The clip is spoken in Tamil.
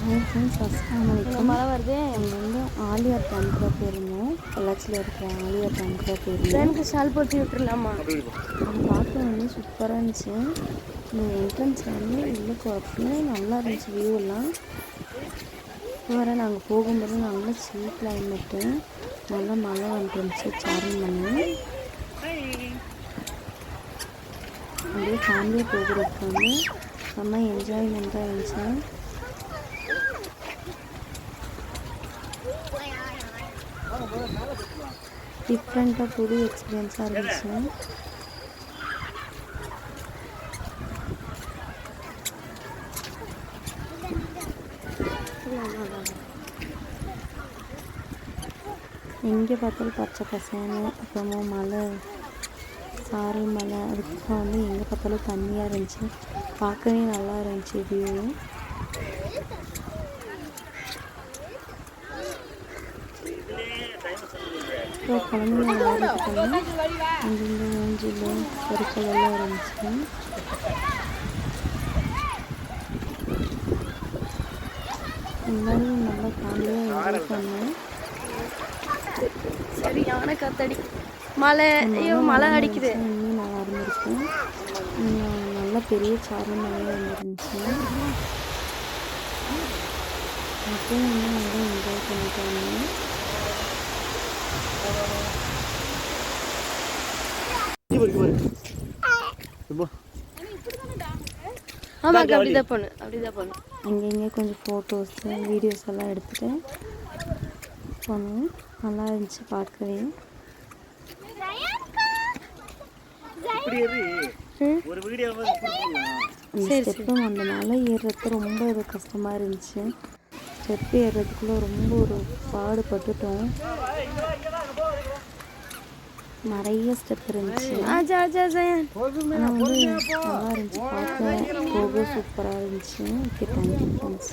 ஹாய் ஃப்ரெண்ட்ஸ், அஸ்ஸலாமு அலைக்கும். மழை வருது. அங்கே வந்து ஆலியார் டேமுக்கு தான் போயிருந்தோம். பொள்ளாச்சியில் இருக்கிற ஆலியார் டேமுக்கு தான் போயிருந்தோம். எனக்கு ஷால் போட்டு விட்டுருலாமா? அது பார்க்க வந்து சூப்பராக இருந்துச்சு. இந்த என்ட்ரன்ஸ் வந்து உள்ளே போகிறப்ப நல்லா இருந்துச்சு வியூ எல்லாம். வேறு நாங்கள் போகும்போது நல்லா சில் கிளைமேட்டு, நல்லா மழை வந்துருந்துச்சு. சாரல் மழை. அப்படியே ஃபேமிலியாக போகிறதுக்கு வந்து செம்ம என்ஜாய்மெண்ட்டாக இருந்துச்சு. டிஃப்ரெண்ட்டாக புது எக்ஸ்பீரியன்ஸாக இருந்துச்சு. எங்கே பார்த்தாலும் பச்சை பசங்க, அப்புறமா மலை, சாரல் மலை, அதுக்கப்புறம் வந்து எங்கே பார்த்தாலும் தண்ணியாக இருந்துச்சு. பார்க்கவே நல்லா இருந்துச்சு வியூ. அப்புறம் குழந்தைங்க விளையாடுறதுக்கான அங்கங்கே ஊஞ்சில் பொருட்கள் எல்லாம் இருந்துச்சு. எல்லாரும் நல்லா ஃபேமிலியாக என்ஜாய் பண்ணோம். சரியான காத்தடி, மழை அடிக்குது. இன்னும் நல்லா இருந்திருக்கும். நல்ல பெரிய சாரல் மழையாக இருந்துச்சு. அப்பவும் இன்னும் நல்லா என்ஜாய் பண்ணிட்டாங்க. ஆமாக்கா, அப்படிதான் பண்ணு. அங்கங்கே கொஞ்சம் ஃபோட்டோஸ் வீடியோஸ் எல்லாம் எடுத்துகிட்டு போனோம். நல்லா இருந்துச்சு பார்க்கவே. அந்த ஸ்டெப்பும் அந்த மலை ஏறுறதுக்கு ரொம்ப இது கஷ்டமாக இருந்துச்சு. ஸ்டெப்பு ஏறுறதுக்குள்ளே ரொம்ப ஒரு பாடுபட்டுட்டோம். நிறைய ஸ்டெப் இருந்துச்சு. ஆனால் வந்து நல்லா இருந்துச்சு பார்க்க, போக சூப்பராக இருந்துச்சு. Okay, thank you friends.